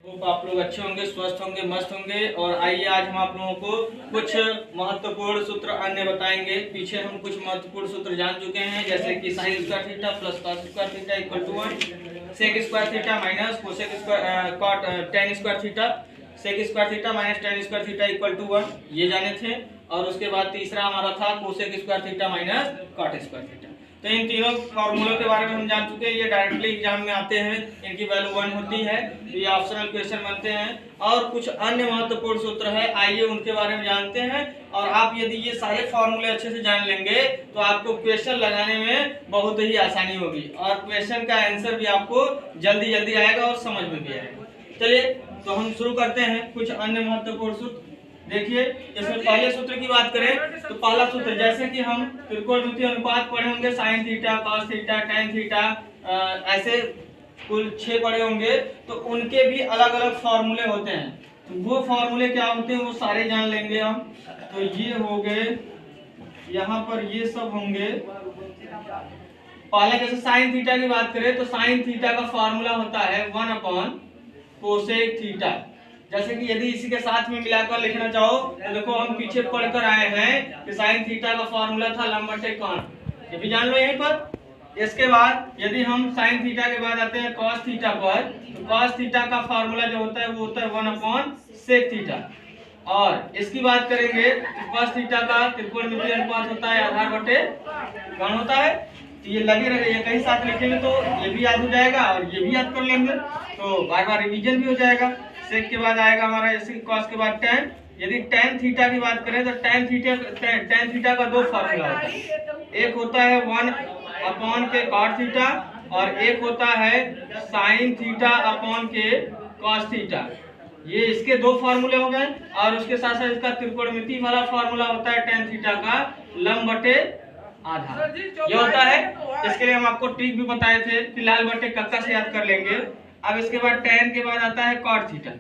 आप लोग अच्छे होंगे, स्वस्थ होंगे, मस्त होंगे। और आइए आज हम आप लोगों को कुछ महत्वपूर्ण सूत्र अन्य बताएंगे। पीछे हम कुछ महत्वपूर्ण सूत्र जान चुके हैं, जैसे कि sine square theta plus cos square theta equal to 1, sec square theta minus cosec square cot tan square theta, sec square theta minus tan square theta equal to 1, ये जाने थे। और उसके बाद तीसरा हमारा था cosec square theta minus cot square theta. तो इन तीनों फॉर्मूलों के बारे में हम जान चुके हैं। ये डायरेक्टली एग्जाम में आते हैं, इनकी वैल्यू 1 होती है, ये ऑप्शनल क्वेश्चन बनते हैं। और कुछ अन्य महत्वपूर्ण सूत्र है, आइए उनके बारे में जानते हैं। और आप यदि ये सारे फॉर्मूले अच्छे से जान लेंगे तो आपको क्वेश्चन लगाने में बहुत ही आसानी होगी और क्वेश्चन का आंसर भी आपको जल्दी जल्दी आएगा और समझ में भी आएगा। चलिए तो हम शुरू करते हैं कुछ अन्य महत्वपूर्ण सूत्र। देखिए, इसमें पहले सूत्र की बात करें तो पहला सूत्र, जैसे कि हम त्रिकोणमितीय अनुपात पढ़े होंगे, sine theta, cos theta, tan theta, ऐसे कुल 6 पढ़े होंगे। तो उनके भी अलग अलग फॉर्मूले होते हैं। तो वो फॉर्मूले क्या होते हैं वो सारे जान लेंगे हम। तो ये हो गए, यहाँ पर ये सब होंगे। पहले जैसे साइन थीटा की बात करें तो साइन थीटा का फॉर्मूला होता है 1 कोसेक थीटा। जैसे कि यदि इसी के साथ में मिलाकर लिखना चाहो तो देखो, हम पीछे पढ़कर आए हैं कि साइन थीटा का फॉर्मूला था लंब बटे कोण, ये भी जान लो यहीं पर। इसके बाद यदि हम साइन थीटा के बाद आते हैं कॉस थीटा पर, तो कॉस थीटा का फॉर्मूला जो होता है वो होता है 1/सेक थीटा। और इसकी बात करेंगे तो कॉस थीटा का त्रिकोणमितीय अनुपात होता है आधार बटे कोण होता है। तो ये लगे रहे, ये कहीं साथ लिखेंगे तो ये भी याद हो जाएगा और ये भी याद कर लेंगे, तो बार बार रिवीजन भी हो जाएगा। सेक के बाद आएगा हमारा जैसे कॉस के बाद टेन। यदि टेन थीटा की बात करें तो टेन थीटा का 2 फॉर्मूला होता है। एक होता है 1/के कॉट थीटा और एक होता है साइन थीटा अपॉन के कॉस थीटा। ये इसके 2 फॉर्मूले हो गए। और उसके साथ साथ इसका त्रिकोणमिति वाला फॉर्मूला होता है टेन थीटा का लंब बटे आधा, ये होता है। इसके लिए हम आपको ट्रिक भी बताए थे, फिलहाल बटे कक्का से याद कर लेंगे। अब इसके बाद टेन के बाद आता है कॉट थीटा।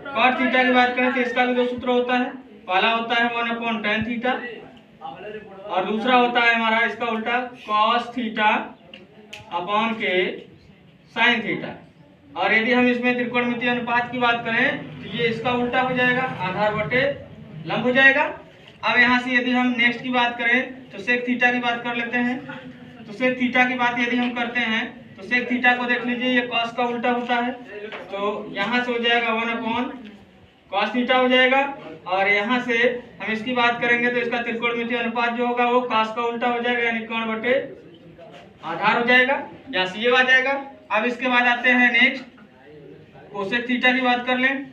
कॉट थीटा की बात करें तो इसका भी 2 सूत्र होता है। पहला होता है 1/tan थीटा और दूसरा होता है हमारा इसका उल्टा कॉस थीटा अपॉन के साइन थीटा। और यदि हम इसमें त्रिकोणमितीय अनुपात की बात करें तो ये इसका उल्टा हो जाएगा, आधार बटे लंब हो जाएगा। अब यहाँ से यदि हम नेक्स्ट की बात करें तो सेक थीटा की बात कर लेते हैं। तो सेक थीटा की बात यदि हम करते हैं तो सेक थीटा को देख लीजिए, ये कॉस का उल्टा होता है। तो यहाँ से हो जाएगा 1/cos थीटा हो जाएगा। और यहाँ से हम इसकी बात करेंगे तो इसका त्रिकोणमितीय अनुपात जो होगा वो cos का उल्टा हो जाएगा, यानी कोण बटे आधार हो जाएगा। यहाँ से ये आ जाएगा। अब इसके बाद आते हैं नेक्स्ट कोसेक थीटा की बात कर लें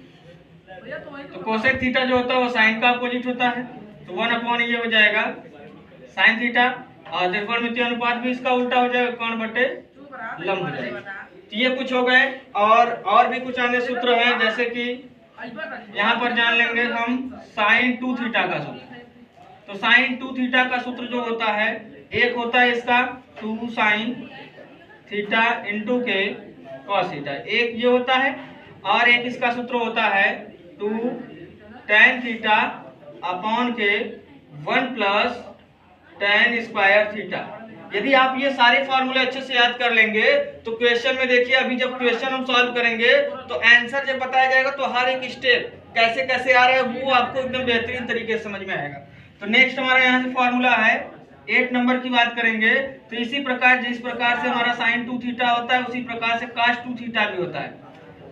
तो कोसेक थीटा जो होता है वो साइन का अपोजिट होता है। तो 1 ये हो जाएगा साइन थीटा और त्रिकोणमितीय अनुपात भी इसका उल्टा हो जाएगा, कोण बटे लंब हो जाएगा। तो ये कुछ हो गए। और भी कुछ अन्य सूत्र हैं, जैसे कि यहाँ पर जान लेंगे हम साइन 2 थीटा का सूत्र। तो साइन 2 थीटा का सूत्र जो होता है, एक होता है इसका 2 साइन थीटा इंटू के कॉस थीटा, एक ये होता है। और एक इसका सूत्र होता है 2 tan थीटा अपॉन के 1+tan स्क्वायर थीटा। यदि आप ये सारे फॉर्मूले अच्छे से याद कर लेंगे तो क्वेश्चन में देखिए, अभी जब क्वेश्चन हम सॉल्व करेंगे तो आंसर जब बताया जाएगा तो हर एक स्टेप कैसे कैसे आ रहा है वो आपको एकदम बेहतरीन तरीके से समझ में आएगा। तो नेक्स्ट हमारा यहाँ से फॉर्मूला है 8 नंबर की बात करेंगे तो इसी प्रकार जिस प्रकार से हमारा साइन 2 थीटा होता है उसी प्रकार से cos 2 थीटा भी होता है।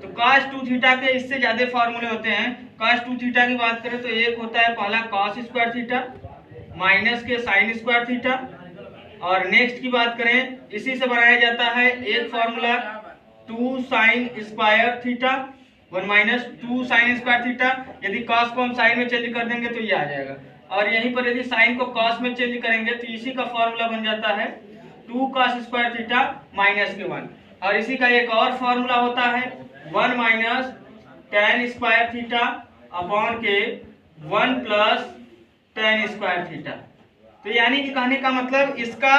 तो cos 2 थीटा के इससे ज्यादा फॉर्मूले होते हैं। cos 2 थीटा की बात करें तो एक होता है पहला cos स्क्वायर थीटा माइनस के साइन स्क्वायर थीटा। और नेक्स्ट की बात करें इसी से बनाया जाता है एक formula 2 sign square theta 1 - 2 sign square theta. यदि cos को हम साइन में चेंज कर देंगे तो ये आ जाएगा। और यहीं पर यदि साइन को cos में चेंज करेंगे तो इसी का फॉर्मूला बन जाता है 2 cos स्क्वायर थीटा माइनस के 1। और इसी का एक और फॉर्मूला होता है 1 - tan स्क्वायर थीटा अपॉन के 1+tan स्क्वायर थीटा। तो यानी कि कहने का मतलब इसका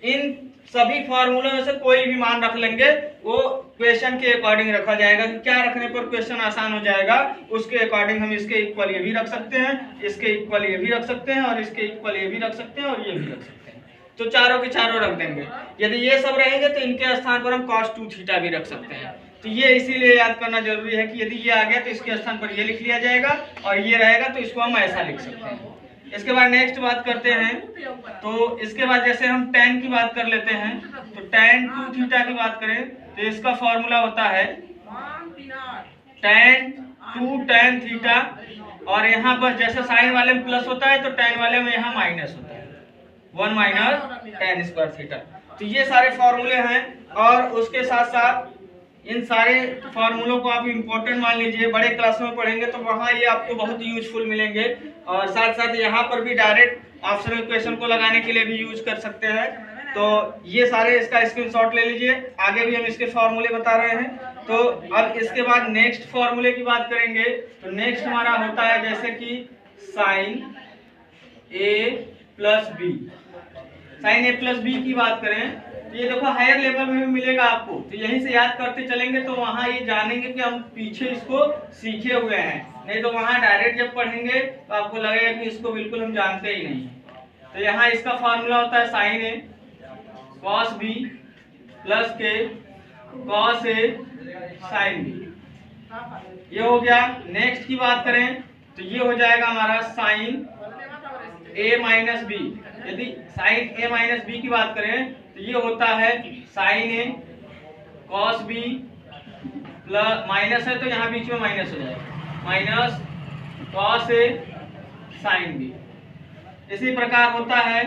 इन सभी फॉर्मूलों में से कोई भी मान रख लेंगे, वो क्वेश्चन के अकॉर्डिंग रखा जाएगा कि क्या रखने पर क्वेश्चन आसान हो जाएगा, उसके अकॉर्डिंग हम इसके इक्वल ये भी रख सकते हैं, इसके इक्वल ये भी रख सकते हैं और इसके इक्वल ये भी रख सकते हैं और ये भी रख सकते हैं। तो चारों के चारों रख देंगे। यदि ये सब रहेंगे तो इनके स्थान पर हम cos 2 थीटा भी रख सकते हैं। तो ये इसीलिए याद करना जरूरी है कि यदि ये आ गया तो इसके स्थान पर ये लिख लिया जाएगा और ये रहेगा तो इसको हम ऐसा लिख सकते हैं। इसके बाद नेक्स्ट बात करते हैं। तो इसके बाद जैसे हम tan की बात कर लेते हैं, तो tan 2 थीटा की बात करें तो इसका फॉर्मूला होता है tan 2 tan थीटा, और यहाँ पर जैसे साइन वाले में प्लस होता है तो tan वाले में यहाँ माइनस होता है, 1 माइनस tan स्क्वायर थीटा। तो ये सारे फॉर्मूले हैं, और उसके साथ साथ इन सारे फार्मूलों को आप इम्पोर्टेंट मान लीजिए, बड़े क्लास में पढ़ेंगे तो वहाँ ये आपको बहुत यूजफुल मिलेंगे, और साथ साथ यहाँ पर भी डायरेक्ट ऑप्शनल क्वेश्चन को लगाने के लिए भी यूज कर सकते हैं। तो ये सारे इसका स्क्रीनशॉट ले लीजिए, आगे भी हम इसके फार्मूले बता रहे हैं। तो अब इसके बाद नेक्स्ट फार्मूले की बात करेंगे, तो नेक्स्ट हमारा होता है जैसे कि साइन ए प्लस बी। साइन ए प्लस बी की बात करें तो ये देखो हायर लेवल में भी मिलेगा आपको, तो यहीं से याद करते चलेंगे तो वहाँ ये जानेंगे कि हम पीछे इसको सीखे हुए हैं, नहीं तो वहाँ डायरेक्ट जब पढ़ेंगे तो आपको लगेगा कि इसको बिल्कुल हम जानते ही नहीं। तो यहाँ इसका फार्मूला होता है साइन ए कॉस बी प्लस के कॉस ए साइन बी, ये हो गया। नेक्स्ट की बात करें तो ये हो जाएगा हमारा साइन ए माइनस बी। यदि साइन ए माइनस बी की बात करें तो ये होता है साइन ए कॉस बी प्लस, माइनस है तो यहाँ बीच में माइनस हो जाएगा, minus cos A sine B. इसी प्रकार होता है।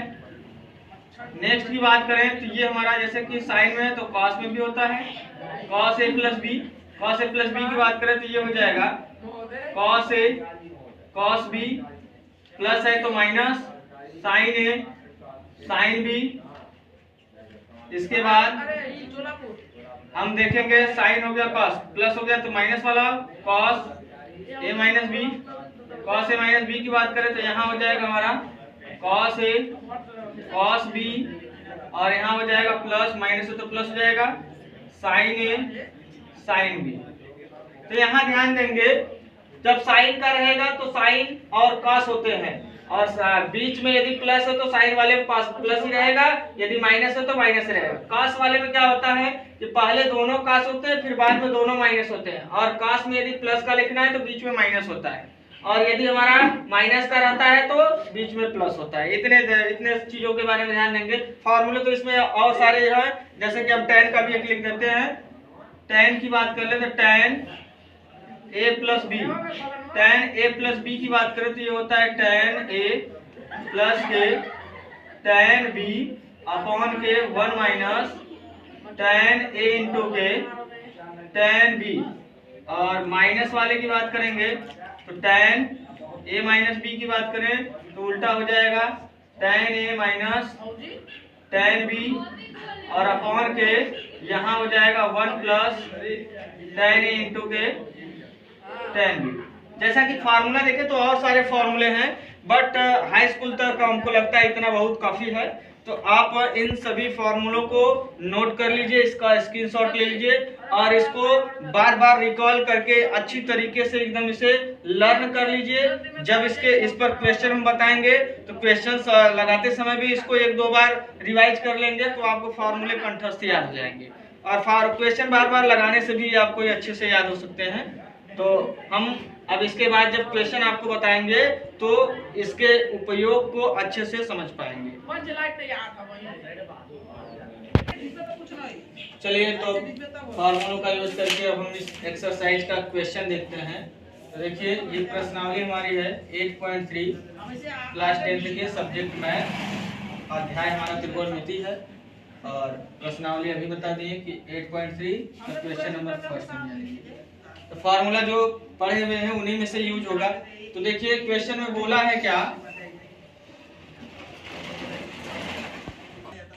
नेक्स्ट की बात करें तो ये हमारा जैसे कि साइन में है तो कॉस में भी होता है, cos A plus B. Cos A plus B की बात करें तो ये हो जाएगा cos A cos B plus है तो माइनस साइन ए साइन बी। इसके बाद हम देखेंगे साइन हो गया कॉस, प्लस हो गया तो माइनस वाला cos A minus B. Cos A minus B की बात करें तो यहाँ हो जाएगा हमारा कॉस ए कॉस बी, और यहाँ हो जाएगा प्लस, माइनस है तो प्लस हो जाएगा साइन ए साइन बी। तो यहाँ ध्यान देंगे जब साइन का रहेगा तो साइन और कॉस होते हैं, और बीच में यदि प्लस है तो साइन वाले में प्लस ही रहेगा, यदि माइनस है तो माइनस रहेगा। कॉस वाले में क्या होता है कि पहले दोनों कॉस होते हैं फिर बाद में दोनों माइनस होते हैं, और कॉस में यदि प्लस का लिखना है तो बीच में माइनस होता है, और यदि हमारा माइनस का रहता है तो बीच में प्लस होता है। इतने चीजों के बारे में ध्यान देंगे। फॉर्मूले तो इसमें और सारे हैं, जैसे कि हम tan का भी एक लिख देते हैं। tan की बात कर लेते हैं, tan a plus B. tan a plus B की बात करें तो ये होता है tan a प्लस के tan b अपॉन के 1 माइनस tan a इंटू के tan b। और माइनस वाले की बात करेंगे तो tan a माइनस बी की बात करें तो उल्टा हो जाएगा tan a minus tan b, और अपॉन के यहाँ हो जाएगा 1 प्लस tan a इंटू के tan b। जैसा कि फार्मूला देखें तो और सारे फार्मूले हैं, बट हाई स्कूल तक हमको लगता है इतना बहुत काफी है। तो आप इन सभी फार्मूलों को नोट कर लीजिए, इसका स्क्रीनशॉट ले लीजिए, और इसको बार बार रिकॉल करके अच्छी तरीके से एकदम इसे लर्न कर लीजिए। जब इस पर क्वेश्चन हम बताएंगे तो क्वेश्चन लगाते समय भी इसको 1-2 बार रिवाइज कर लेंगे तो आपको फार्मूले कंठस्थ याद हो जाएंगे, और क्वेश्चन बार बार लगाने से भी आपको अच्छे से याद हो सकते हैं। तो हम अब इसके बाद जब क्वेश्चन आपको बताएंगे तो इसके उपयोग को अच्छे से समझ पाएंगे। चलिए तो फार्मूलों का यूज करके अब हम इस एक्सरसाइज का क्वेश्चन देखते हैं। तो देखिए ये प्रश्नावली हमारी है 8.3 क्लास 10th के सब्जेक्ट मैथ, अध्याय हमारा त्रिकोणमिति है, और प्रश्नावली अभी बता दिए कि 8.3 का क्वेश्चन नंबर फर्स्ट में जाएंगे। तो फार्मूला जो पढ़े हुए हैं उन्हीं में से यूज होगा। तो देखिए क्वेश्चन में बोला है क्या,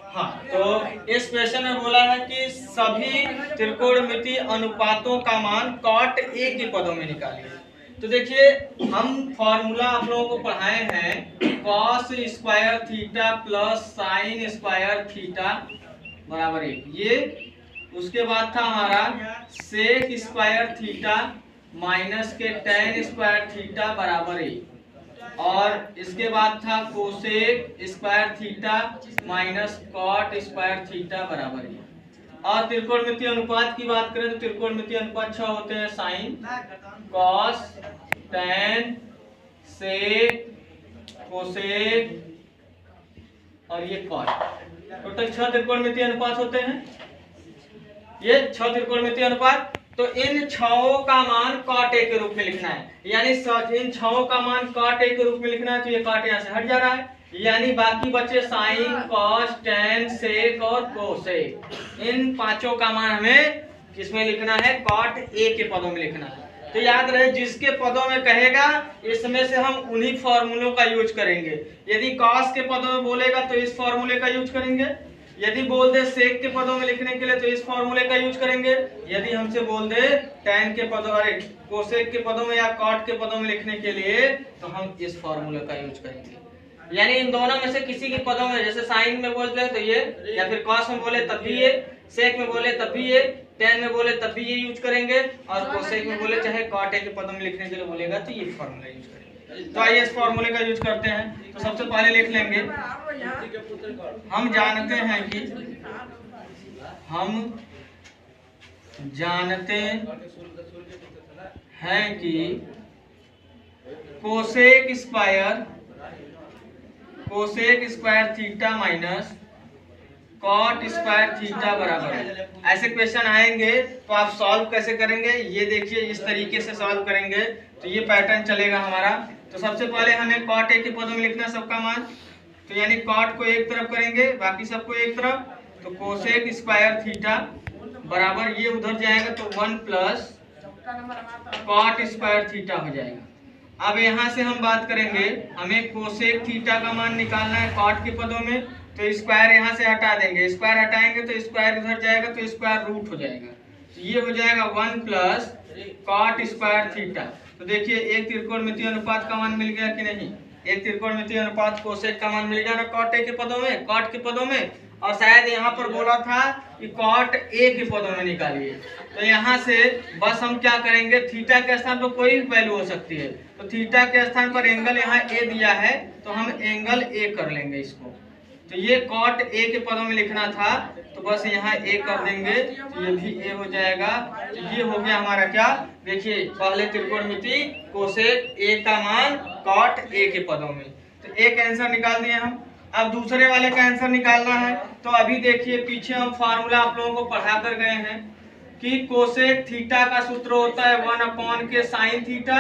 हाँ, तो इस क्वेश्चन में बोला है कि सभी त्रिकोणमिति अनुपातों का मान cot a के पदों में निकालिए। तो देखिए हम फॉर्मूला आप लोगों को पढ़ाए हैं cos square theta plus sine square theta बराबर 1। ये उसके बाद था हमारा सेक स्क्वायर थीटा माइनस के tan स्क्वायर थीटा बराबर 1, और इसके बाद था cosec square theta minus cot square theta बराबर 1। और त्रिकोणमितीय अनुपात की बात करें तो त्रिकोणमितीय अनुपात 6 होते हैं, साइन, कॉस, टैन, सेक, कोसेक और ये कॉट। टोटल 6 त्रिकोणमितीय अनुपात होते हैं, ये 6 त्रिकोणमितीय अनुपात। तो इन 6 का मान कॉट ए के रूप में लिखना है, यानी इन 6 का मान कॉट ए के रूप में लिखना है। तो ये कॉट यहाँ से हट जा रहा है, यानी बाकी बचे साइन, कॉस, टैन, सेक और कोसेक। इन पांचों का मान हमें किसमें लिखना है, कॉट ए के पदों में लिखना है। तो याद रहे जिसके पदों में कहेगा इसमें से हम उन्हीं फॉर्मूलों का यूज करेंगे। यदि कॉस के पदों में बोलेगा तो इस फॉर्मूले का यूज करेंगे, यदि बोल दे सेक के पदों में लिखने के लिए तो इस फॉर्मूले का यूज करेंगे, यदि हमसे बोल दे टैन के पदों अरे कोसेक के पदों में या कॉट के पदों में लिखने के लिए तो हम इस फॉर्मूले का यूज करेंगे। यानी इन दोनों में से किसी के पदों में, जैसे साइन में बोल दे तो ये, या फिर कॉस में बोले तब भी ये, सेक में बोले तब भी ये, टैन में बोले तब भी ये यूज करेंगे, और कोसेक में बोले चाहे कॉट के पदों में लिखने के लिए बोलेगा तो ये फॉर्मूला यूज करेंगे। तो आइए इस फॉर्मूले का यूज करते हैं। तो सबसे पहले लिख लेंगे, हम जानते हैं कि cosec square theta minus cot square theta बराबर है। ऐसे क्वेश्चन आएंगे तो आप सॉल्व कैसे करेंगे, ये देखिए इस तरीके से सॉल्व करेंगे तो ये पैटर्न चलेगा हमारा। तो सबसे पहले हमें कॉट ए के पदों में लिखना सबका मान, तो यानी कॉट को एक तरफ करेंगे, बाकी सबको एक तरफ। तो कोसेक स्क्वायर थीटा बराबर ये उधर जाएगा तो 1 प्लस कॉट स्क्वायर थीटा हो जाएगा। अब यहाँ से हम बात करेंगे, हमें कोसेक थीटा का मान निकालना है कॉट के पदों में, तो स्क्वायर यहाँ से हटा देंगे, स्क्वायर हटाएंगे तो स्क्वायर इधर जाएगा तो स्क्वायर रूट हो जाएगा। तो ये हो जाएगा 1 प्लस कॉट स्क्वायर थीटा। तो देखिए एक त्रिकोणमितीय अनुपात का मान मिल गया कि नहीं, एक त्रिकोणमितीय अनुपात कोसेक का मान मिल गया ना कॉट ए के पदों में, कॉट के पदों में। और शायद यहाँ पर बोला था कि कॉट ए के पदों में निकालिए, तो यहाँ से बस हम क्या करेंगे, थीटा के स्थान पर कोई वैल्यू हो सकती है, तो थीटा के स्थान पर एंगल यहाँ ए दिया है तो हम एंगल ए कर लेंगे इसको। तो ये कॉट ए के पदों में लिखना था तो बस यहाँ ए कर देंगे, तो ये भी ए हो जाएगा। तो ये हो गया हमारा क्या, देखिए पहले त्रिकोणमिति कोसेक ए का मान कॉट ए के पदों में। तो एक आंसर निकाल दिए हम। अब दूसरे वाले का आंसर निकालना है। तो अभी देखिए पीछे हम फार्मूला आप लोगों को पढ़ा कर गए हैं कि कोसेक थीटा का सूत्र होता है 1 अपॉन के साइन थीटा,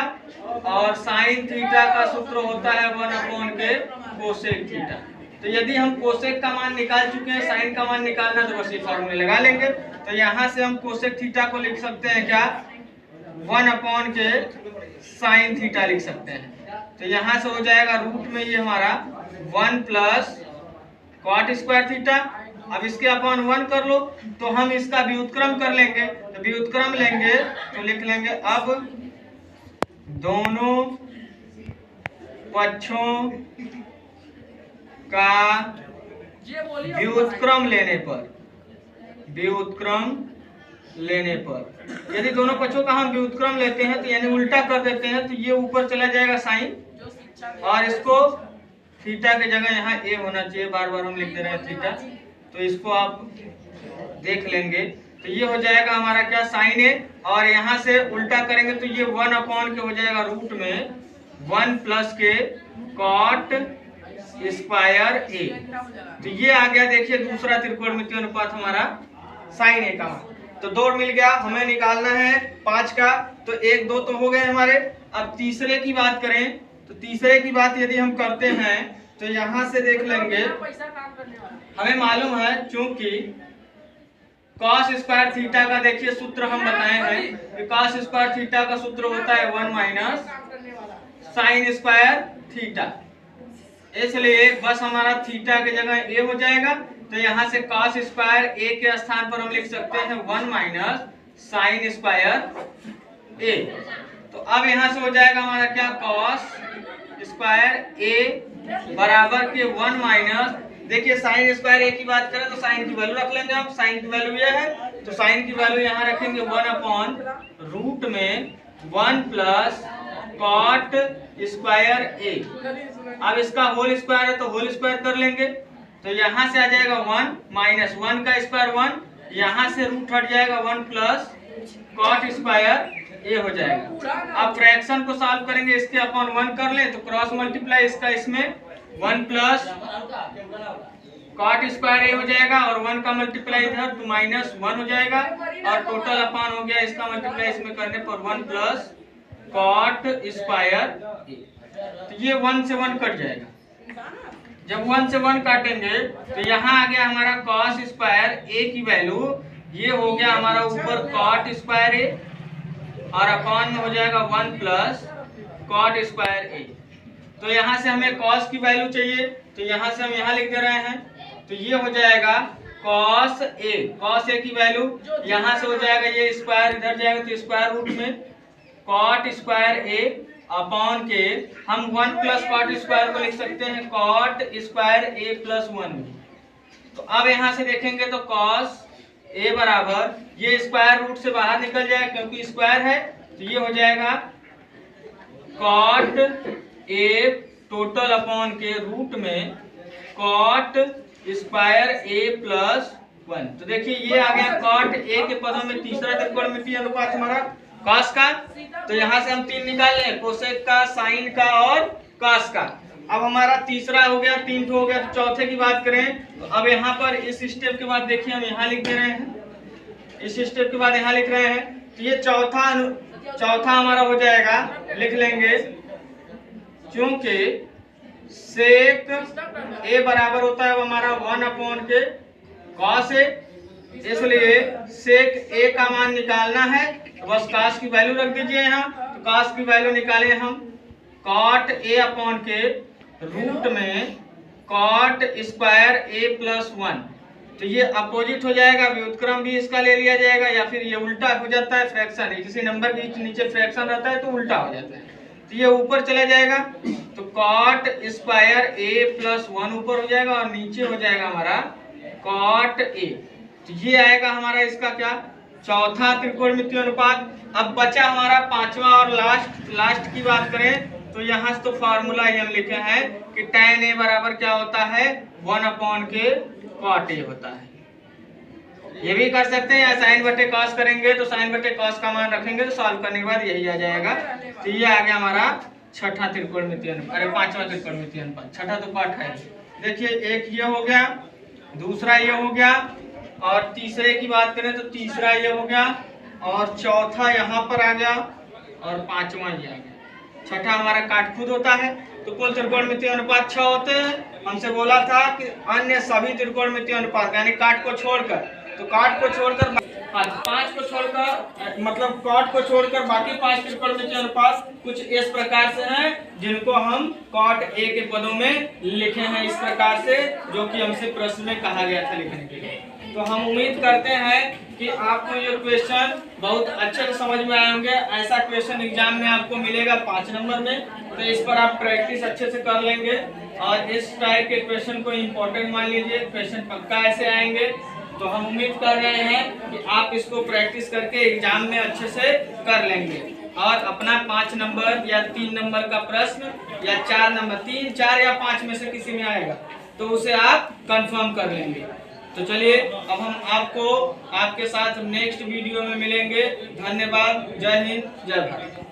और साइन थीटा का सूत्र होता है 1 अपॉन के कोसेक थीटा। तो यदि हम कोसेक का मान निकाल चुके हैं, साइन का मान निकालना तो बस ये फॉर्मूले लगा लेंगे। तो यहाँ से हम कोसेक थीटा को लिख सकते हैं क्या, 1 अपॉन के साइन थीटा लिख सकते हैं। तो यहाँ से हो जाएगा रूट में ये हमारा 1 प्लस कॉट स्क्वायर थीटा। अब इसके अपॉन 1 कर लो तो हम इसका व्युत्क्रम कर लेंगे, तो व्युत्क्रम लेंगे तो लिख लेंगे अब दोनों पक्षों का व्युत्क्रम लेने पर यदि दोनों पक्षों का हम व्युत्क्रम लेते हैं तो यानी उल्टा कर देते हैं तो ये ऊपर चला जाएगा साइन, और इसको थीटा के जगह यहाँ ए होना चाहिए, बार बार हम लिख दे रहे हैं थीटा, तो इसको आप देख लेंगे। तो ये हो जाएगा हमारा क्या, साइन ए, और यहाँ से उल्टा करेंगे तो ये 1 अपॉन के हो जाएगा रूट में 1 प्लस के कॉट स्क्वायर ए। तो ये आ गया देखिए दूसरा त्रिकोणमितीय अनुपात हमारा साइन ए का मान। तो 2 मिल गया, हमें निकालना है 5 का, तो 1 2 तो हो गए हमारे। अब तीसरे की बात करें तो तीसरे की बात यदि हम करते हैं तो यहाँ से देख लेंगे, हमें मालूम है चूंकि कॉस स्क्वायर थीटा का देखिए सूत्र हम बताए हैं कि कॉस स्क्वायर थीटा का सूत्र होता है 1 माइनस साइन स्क्वायर थीटा, इसलिए बस हमारा थीटा की जगह ए हो जाएगा। तो यहाँ से कॉस स्क्वायर ए के स्थान पर हम लिख सकते हैं 1 माइनस साइन स्क्वायर ए। तो अब यहाँ से हो जाएगा हमारा क्या, कॉस स्क्वायर ए बराबर के 1 माइनस, देखिए साइन स्क्वायर ए की बात करें तो साइन की वैल्यू रख लेंगे हम, साइन की वैल्यू ये है तो साइन की वैल्यू यहाँ रखेंगे 1 अपॉन रूट में 1 प्लस कॉट स्क्वायर ए। अब इसका होल स्क्वायर है तो होल स्क्वायर कर लेंगे, तो यहाँ से आ जाएगा 1 माइनस 1 का स्क्वायर 1, यहाँ से रूट हट जाएगा 1 प्लस कॉट स्क्वायर ए हो जाएगा। अब फ्रैक्शन को सॉल्व करेंगे, इसके अपॉन 1 कर लें तो क्रॉस मल्टीप्लाई इसका इसमें 1 प्लस कॉट स्क्वायर ए हो जाएगा और 1 का मल्टीप्लाई इधर तो -1 हो जाएगा और टोटल अपॉन हो गया इसका मल्टीप्लाई इसमें करने पर 1 प्लस कॉट स्क्वायर ए। तो ये 1 से 1 कट जाएगा। जब 1 से 1 काटेंगे तो यहाँ आ गया हमारा कॉस स्क्वायर ए की वैल्यू, ये हो गया हमारा ऊपर कॉट स्क्वायर ए और अपॉन में हो जाएगा 1 प्लस कॉट स्क्वायर ए। तो यहाँ से हमें कॉस की वैल्यू चाहिए तो यहाँ से हम यहाँ लिख दे रहे हैं, तो ये हो जाएगा कॉस ए की वैल्यू यहाँ से हो जाएगा, ये स्क्वायर इधर जाएगा तो स्क्वायर रूट में कॉट स्क्वायर ए अपॉन के हम 1 प्लस कॉट स्क्वायर को लिख सकते हैं कॉट स्क्वायर ए प्लस 1। तो अब यहाँ से देखेंगे तो कॉस ए बराबर ये स्क्वायर रूट से बाहर निकल जाएगा क्योंकि स्क्वायर है, तो ये हो जाएगा कॉट ए टोटल अपॉन के रूट में कॉट स्क्वायर ए प्लस 1। तो देखिए ये आ गया कॉट ए के पदों में तीसरा त्रिकोणमितीय अनुपात हमारा कॉस का। तो यहाँ से हम 3 निकाल लें, कोसेक का, साइन का और कॉस का। अब हमारा तीसरा हो गया, 3 हो गया। तो चौथे की बात करें तो अब यहाँ पर इस स्टेप के बाद देखिए हम यहाँ लिख दे रहे हैं, इस स्टेप के बाद यहाँ लिख रहे हैं। तो ये चौथा हमारा हो जाएगा, लिख लेंगे क्योंकि सेक ए बराबर होता है वो हमारा 1 अपॉन के कॉस ए, इसलिए सेक ए का मान निकालना है तो बस कॉस की वैल्यू रख दीजिए यहाँ। तो कॉस की वैल्यू निकाले हम कॉट ए अपॉन के रूट में कॉट स्क्वायर ए प्लस 1। तो ये अपोजिट हो जाएगा, व्युत्क्रम भी इसका ले लिया जाएगा या फिर ये उल्टा हो जाता है, फ्रैक्शन किसी नंबर के नीचे फ्रैक्शन रहता है तो उल्टा हो जाता है, तो ये ऊपर चला जाएगा। तो कॉट स्क्वायर ए प्लस 1 ऊपर हो जाएगा और नीचे हो जाएगा हमारा कॉट ए। तो ये आएगा हमारा इसका क्या, चौथा त्रिकोणमितीय अनुपात। अब बचा हमारा पांचवा और लास्ट की बात करें तो यहाँ से तो फार्मूला हम लिखे हैं कि tan ए बराबर क्या होता है 1 अपॉन के कॉट ए होता है। ये भी कर सकते हैं या साइन बटे कॉस करेंगे तो साइन बटे कॉस का मान रखेंगे तो सॉल्व करने के बाद यही आ जाएगा। तो ये आ गया हमारा छठा त्रिकोणमितीय अनुपात, अरे पांचवा त्रिकोणमितीय अनुपात, छठा तो पाठ है। देखिए एक ये हो गया, दूसरा ये हो गया और तीसरे की बात करें तो तीसरा ये हो गया और चौथा यहाँ पर आ गया और पांचवा ये आ गया। छठा हमारा काटखुद होता है। तो कुल त्रिकोणमितीय अनुपात 6 होते हैं। हमसे बोला था कि अन्य सभी त्रिकोणमितीय अनुपात यानी काट को छोड़कर, तो काट को छोड़कर 5 को छोड़कर मतलब कॉट को छोड़कर बाकी 5 त्रिकोणमितीय अनुपात कुछ इस प्रकार से हैं जिनको हम कॉट ए के पदों में लिखे हैं इस प्रकार से, जो कि हमसे प्रश्न में कहा गया था लिखने के लिए। तो हम उम्मीद करते हैं कि आपको ये क्वेश्चन बहुत अच्छे से समझ में आए होंगे। ऐसा क्वेश्चन एग्जाम में आपको मिलेगा 5 नंबर में, तो इस पर आप प्रैक्टिस अच्छे से कर लेंगे और इस टाइप के क्वेश्चन को इम्पोर्टेंट मान लीजिए, क्वेश्चन पक्का ऐसे आएंगे। तो हम उम्मीद कर रहे हैं कि आप इसको प्रैक्टिस करके एग्जाम में अच्छे से कर लेंगे और अपना 5 नंबर या 3 नंबर का प्रश्न या 4 नंबर 3, 4 या 5 में से किसी में आएगा तो उसे आप कंफर्म कर लेंगे। तो चलिए अब हम आपको आपके साथ नेक्स्ट वीडियो में मिलेंगे। धन्यवाद। जय हिंद, जय भारत।